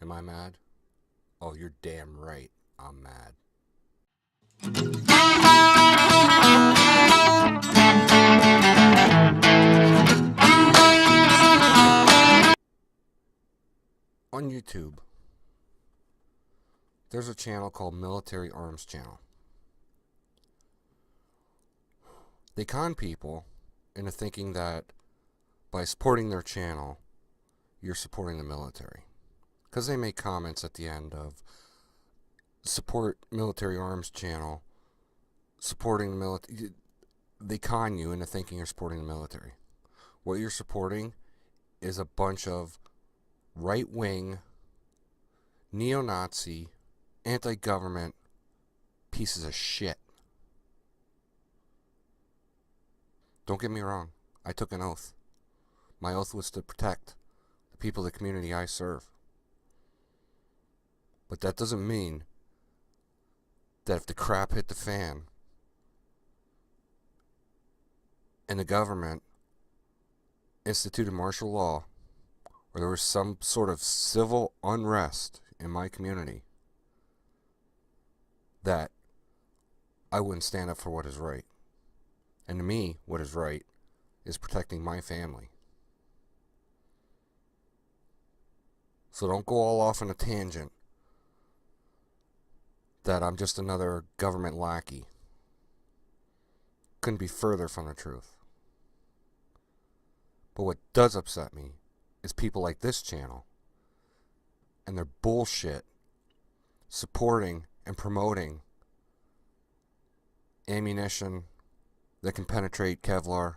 Am I mad? Oh, you're damn right. I'm mad. On YouTube, there's a channel called Military Arms Channel. They con people into thinking that by supporting their channel, you're supporting the military. Because they make comments at the end of support Military Arms Channel, supporting the military. They con you into thinking you're supporting the military. What you're supporting is a bunch of right-wing, neo-Nazi, anti-government pieces of shit. Don't get me wrong. I took an oath. My oath was to protect the people of the community I serve. But that doesn't mean that if the crap hit the fan and the government instituted martial law, or there was some sort of civil unrest in my community, that I wouldn't stand up for what is right. And to me, what is right is protecting my family. So don't go all off on a tangent that I'm just another government lackey. Couldn't be further from the truth. But what does upset me is people like this channel and their bullshit supporting and promoting ammunition that can penetrate Kevlar,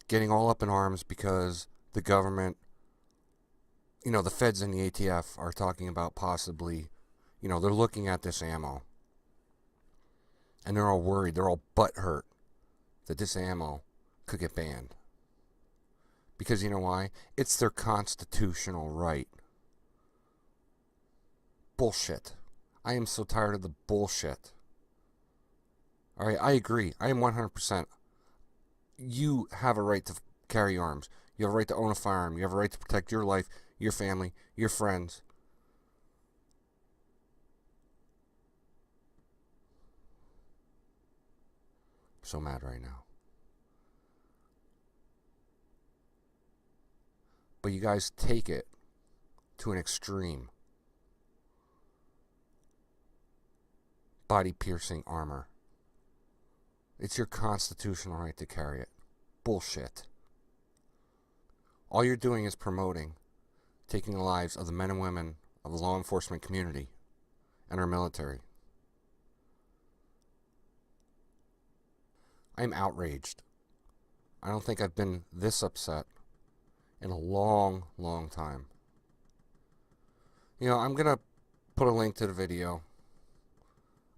getting all up in arms because the government, the feds and the ATF are talking about possibly, they're looking at this ammo and they're all worried, they're all butthurt that this ammo could get banned. Because you know why? It's their constitutional right. Bullshit. I am so tired of the bullshit. Alright, I agree. I am 100%. You have a right to carry arms. You have a right to own a firearm. You have a right to protect your life, your family, your friends. I'm so mad right now. But you guys take it to an extreme. Body-piercing armor. It's your constitutional right to carry it. Bullshit. All you're doing is promoting taking the lives of the men and women of the law enforcement community and our military. I'm outraged. I don't think I've been this upset in a long, long time. I'm going to put a link to the video.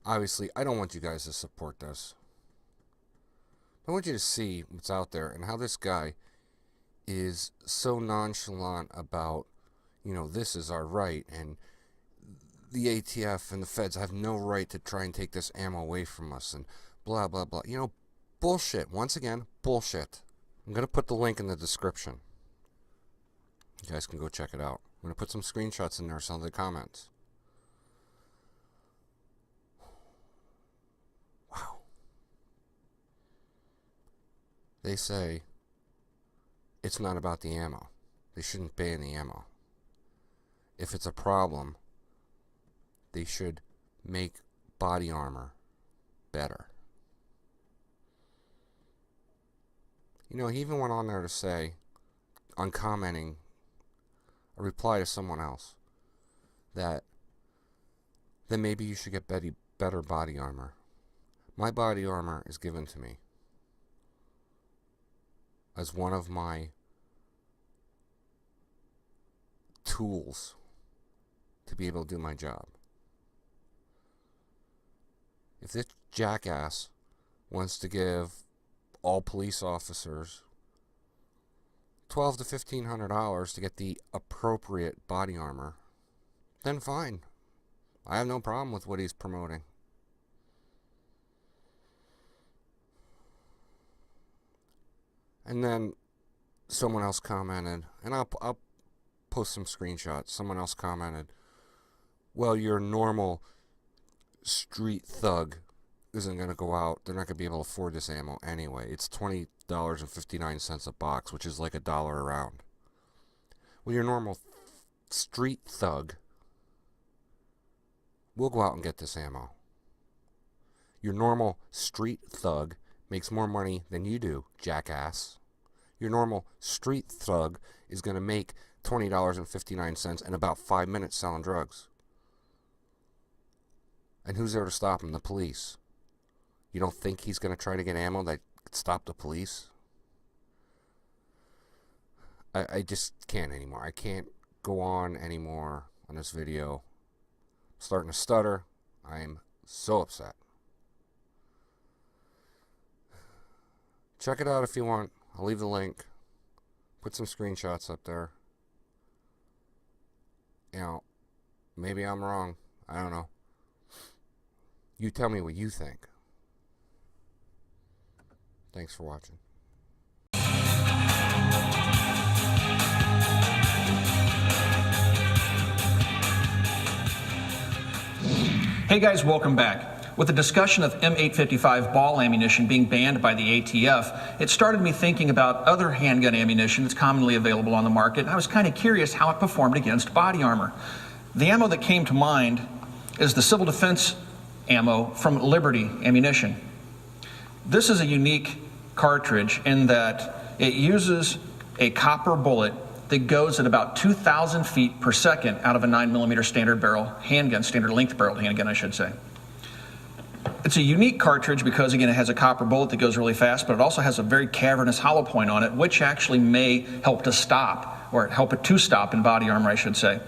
Obviously, I don't want you guys to support this. I want you to see what's out there and how this guy is so nonchalant about, this is our right, and the ATF and the feds have no right to try and take this ammo away from us, and blah, blah, blah. Bullshit. Once again, bullshit. I'm going to put the link in the description. You guys can go check it out. I'm going to put some screenshots in there, some of the comments. Wow. They say it's not about the ammo. They shouldn't ban the ammo. If it's a problem, they should make body armor better. He even went on there to say, on commenting a reply to someone else, that then maybe you should get better body armor. My body armor is given to me as one of my tools to be able to do my job. If this jackass wants to give all police officers $1,200 to $1,500 to get the appropriate body armor, then fine. I have no problem with what he's promoting. And then someone else commented, and I'll post some screenshots. Someone else commented, well, your normal street thug isn't going to go out. They're not going to be able to afford this ammo anyway. It's $20.59 a box, which is like $1 a round. Well, your normal street thug will go out and get this ammo. Your normal street thug makes more money than you do, jackass. Your normal street thug is going to make $20.59 in about 5 minutes selling drugs. And who's there to stop him? The police. You don't think he's going to try to get ammo that could stop the police? I just can't anymore. I can't go on anymore on this video. I'm starting to stutter. I'm so upset. Check it out if you want. I'll leave the link. Put some screenshots up there. You know, maybe I'm wrong. I don't know. You tell me what you think. Thanks for watching. Hey guys, welcome back. With the discussion of M855 ball ammunition being banned by the ATF, it started me thinking about other handgun ammunition that's commonly available on the market. I was kind of curious how it performed against body armor. The ammo that came to mind is the civil defense ammo from Liberty Ammunition. This is a unique cartridge in that it uses a copper bullet that goes at about 2,000 feet per second out of a 9mm standard barrel handgun, standard length barrel handgun, I should say. It's a unique cartridge because, again, it has a copper bullet that goes really fast, but it also has a very cavernous hollow point on it, which actually may help to stop, or help it to stop in body armor, I should say.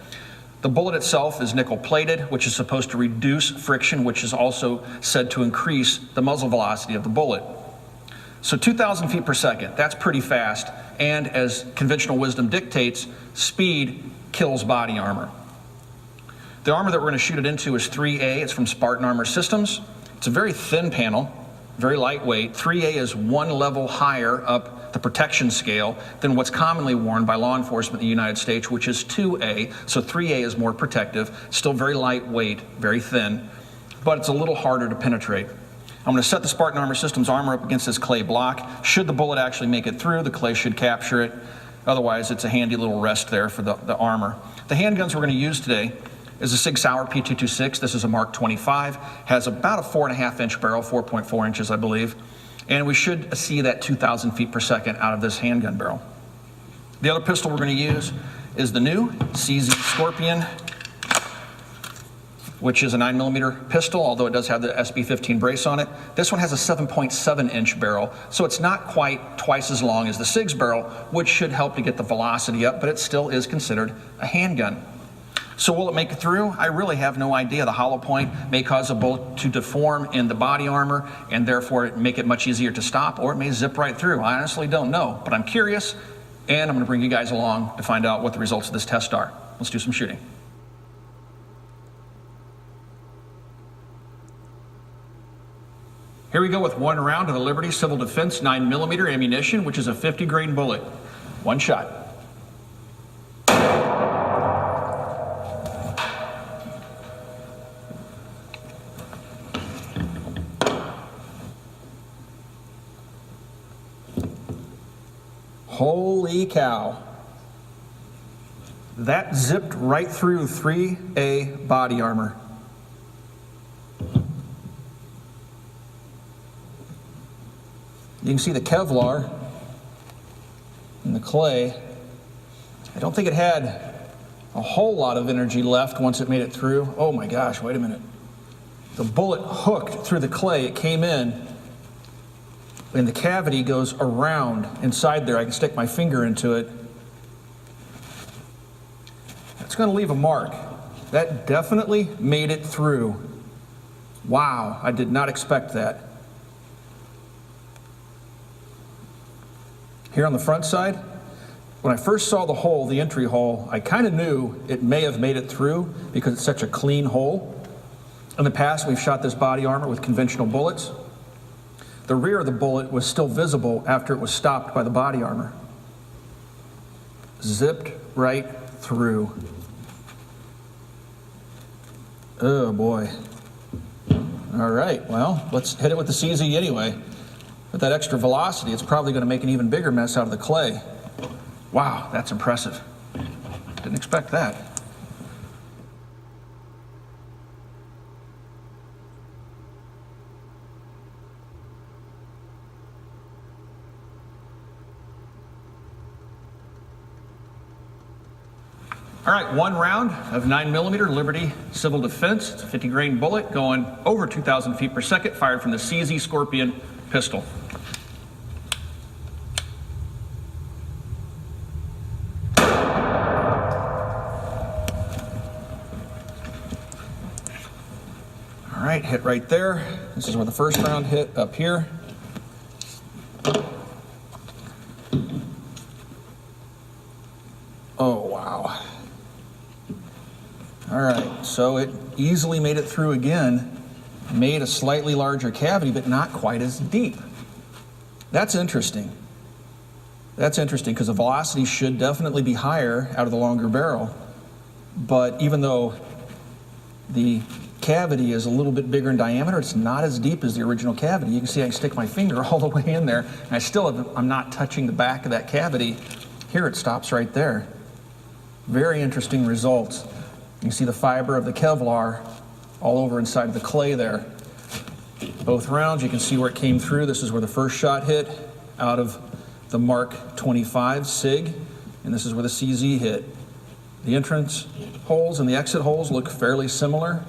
The bullet itself is nickel plated, which is supposed to reduce friction, which is also said to increase the muzzle velocity of the bullet. So 2,000 feet per second, that's pretty fast, and as conventional wisdom dictates, speed kills body armor. The armor that we're going to shoot it into is 3A. It's from Spartan Armor Systems. It's a very thin panel, very lightweight. 3A is one level higher up the protection scale than what's commonly worn by law enforcement in the United States, which is 2A. So 3A is more protective, still very lightweight, very thin, but it's a little harder to penetrate. I'm going to set the Spartan Armor Systems armor up against this clay block. Should the bullet actually make it through, the clay should capture it. Otherwise, it's a handy little rest there for the armor. The handguns we're going to use today is a Sig Sauer P226. This is a Mark 25. Has about a 4.5-inch barrel, 4.4 inches, I believe. And we should see that 2,000 feet per second out of this handgun barrel. The other pistol we're going to use is the new CZ Scorpion, which is a 9mm pistol, although it does have the SB15 brace on it. This one has a 7.7-inch barrel, so it's not quite twice as long as the SIG's barrel, which should help to get the velocity up, but it still is considered a handgun. So will it make it through? I really have no idea. The hollow point may cause a bullet to deform in the body armor and therefore make it much easier to stop, or it may zip right through. I honestly don't know, but I'm curious, and I'm going to bring you guys along to find out what the results of this test are. Let's do some shooting. Here we go with one round of the Liberty Civil Defense 9mm ammunition, which is a 50 grain bullet. One shot. Holy cow. That zipped right through 3A body armor. You can see the Kevlar and the clay. I don't think it had a whole lot of energy left once it made it through. Oh my gosh, wait a minute. The bullet hooked through the clay. It came in, and the cavity goes around inside there. I can stick my finger into it. That's going to leave a mark. That definitely made it through. Wow, I did not expect that. Here on the front side, when I first saw the hole, the entry hole, I kind of knew it may have made it through because it's such a clean hole. In the past, we've shot this body armor with conventional bullets. The rear of the bullet was still visible after it was stopped by the body armor. zipped right through. Oh boy. All right, well, let's hit it with the CZ anyway. With that extra velocity, it's probably going to make an even bigger mess out of the clay. Wow, that's impressive. Didn't expect that. All right, one round of 9mm Liberty Civil Defense. It's a 50 grain bullet going over 2,000 feet per second, fired from the CZ Scorpion pistol. All right, hit right there. This is where the first round hit, up here. Oh, wow. All right, so it easily made it through again, made a slightly larger cavity, but not quite as deep. That's interesting. That's interesting because the velocity should definitely be higher out of the longer barrel. But even though the cavity is a little bit bigger in diameter, it's not as deep as the original cavity. You can see I can stick my finger all the way in there, and I'm not touching the back of that cavity. Here it stops right there. Very interesting results. You can see the fiber of the Kevlar all over inside of the clay there. Both rounds, you can see where it came through. This is where the first shot hit out of the Mark 25 SIG, and this is where the CZ hit. The entrance holes and the exit holes look fairly similar,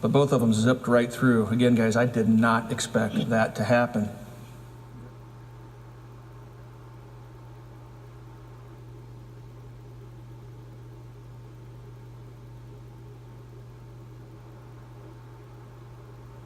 but both of them zipped right through. Again, guys, I did not expect that to happen.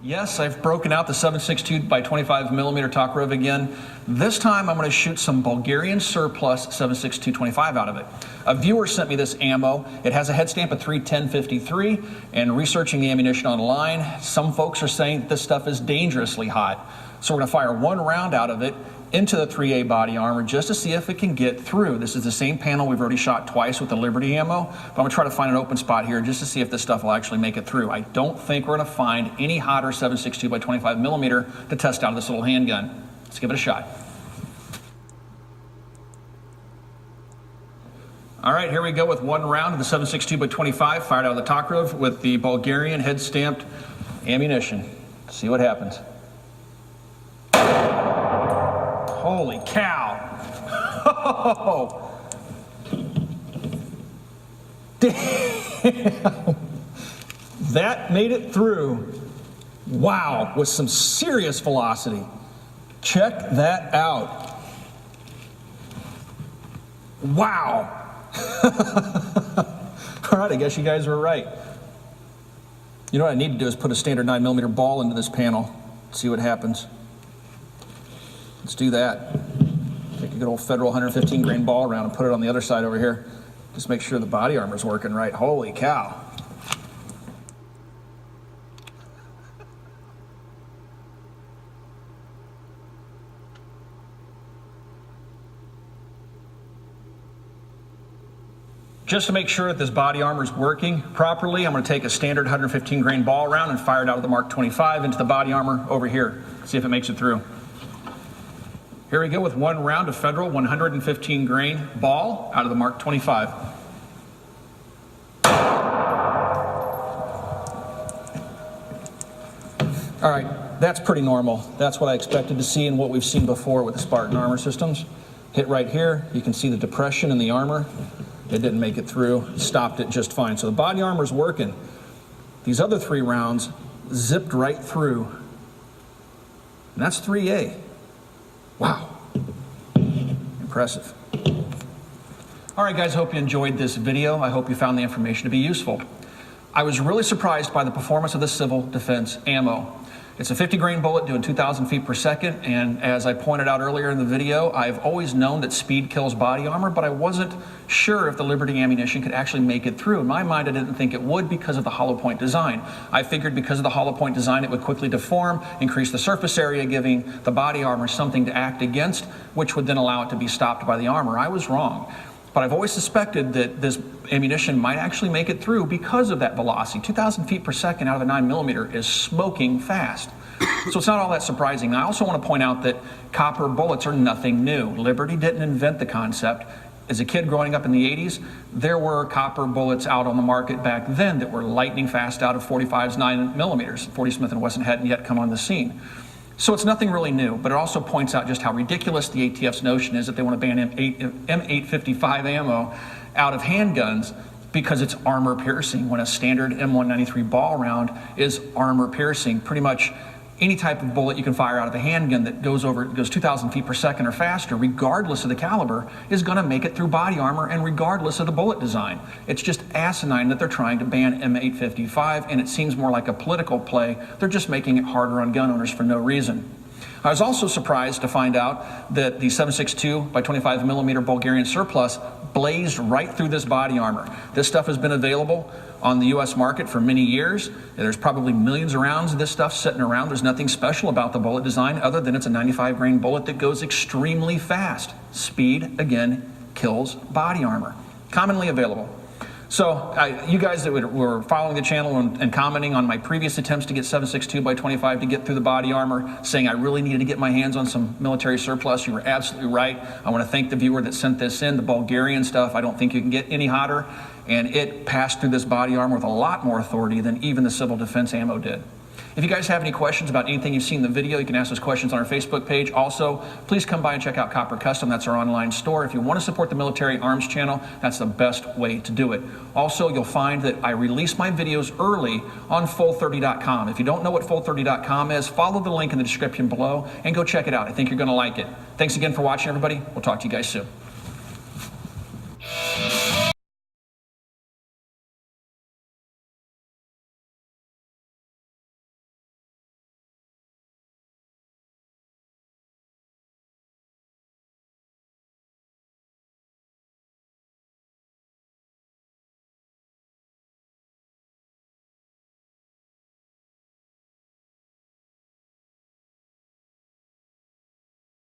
Yes, I've broken out the 7.62 by 25mm Tokarev again. This time I'm going to shoot some Bulgarian surplus 7.62 25 out of it. A viewer sent me this ammo. It has a head stamp of 310.53, and researching the ammunition online, some folks are saying that this stuff is dangerously hot. So we're going to fire one round out of it into the 3A body armor just to see if it can get through. This is the same panel we've already shot twice with the Liberty ammo, but I'm going to try to find an open spot here just to see if this stuff will actually make it through. I don't think we're going to find any hotter 7.62 by 25mm to test out of this little handgun. Let's give it a shot. All right, here we go with one round of the 7.62 by 25 fired out of the Tokarev with the Bulgarian head stamped ammunition. Let's see what happens. Holy cow. Oh, damn. That made it through. Wow, with some serious velocity. Check that out. Wow. All right, I guess you guys were right. You know what I need to do is put a standard 9mm ball into this panel, see what happens. Let's do that. Take a good old Federal 115 grain ball around and put it on the other side over here. Just make sure the body armor's working right. Holy cow. Just to make sure that this body armor is working properly, I'm going to take a standard 115 grain ball round and fire it out of the Mark 25 into the body armor over here. See if it makes it through. Here we go with one round of Federal 115 grain ball out of the Mark 25. All right, that's pretty normal. That's what I expected to see and what we've seen before with the Spartan armor systems. Hit right here, you can see the depression in the armor. It didn't make it through, stopped it just fine. So the body armor's working. These other three rounds zipped right through. And that's 3A. Wow. Impressive. All right, guys, hope you enjoyed this video. I hope you found the information to be useful. I was really surprised by the performance of the civil defense ammo. It's a 50 grain bullet doing 2,000 feet per second, and as I pointed out earlier in the video, I've always known that speed kills body armor, but I wasn't sure if the Liberty ammunition could actually make it through. In my mind, I didn't think it would because of the hollow point design. I figured because of the hollow point design, it would quickly deform, increase the surface area, giving the body armor something to act against, which would then allow it to be stopped by the armor. I was wrong. But I've always suspected that this ammunition might actually make it through because of that velocity. 2,000 feet per second out of a 9mm is smoking fast. So it's not all that surprising. I also want to point out that copper bullets are nothing new. Liberty didn't invent the concept. As a kid growing up in the 80s, there were copper bullets out on the market back then that were lightning fast out of 45s, 9mm. 40 Smith & Wesson hadn't yet come on the scene. So it's nothing really new, but it also points out just how ridiculous the ATF's notion is that they want to ban M855 ammo out of handguns because it's armor piercing, when a standard M193 ball round is armor piercing. Pretty much any type of bullet you can fire out of a handgun that goes 2,000 feet per second or faster, regardless of the caliber, is going to make it through body armor and regardless of the bullet design. It's just asinine that they're trying to ban M855, and it seems more like a political play. They're just making it harder on gun owners for no reason. I was also surprised to find out that the 7.62 by 25mm Bulgarian surplus blazed right through this body armor. This stuff has been available on the U.S. market for many years. There's probably millions of rounds of this stuff sitting around. There's nothing special about the bullet design other than it's a 95 grain bullet that goes extremely fast. Speed, again, kills body armor. Commonly available. So you guys that were following the channel and commenting on my previous attempts to get 7.62 by 25 to get through the body armor, saying I really needed to get my hands on some military surplus, you were absolutely right. I want to thank the viewer that sent this in. The Bulgarian stuff, I don't think you can get any hotter, and it passed through this body armor with a lot more authority than even the civil defense ammo did. If you guys have any questions about anything you've seen in the video, you can ask those questions on our Facebook page. Also, please come by and check out Copper Custom. That's our online store. If you want to support the Military Arms channel, that's the best way to do it. Also, you'll find that I release my videos early on full30.com. If you don't know what full30.com is, follow the link in the description below and go check it out. I think you're going to like it. Thanks again for watching, everybody. We'll talk to you guys soon.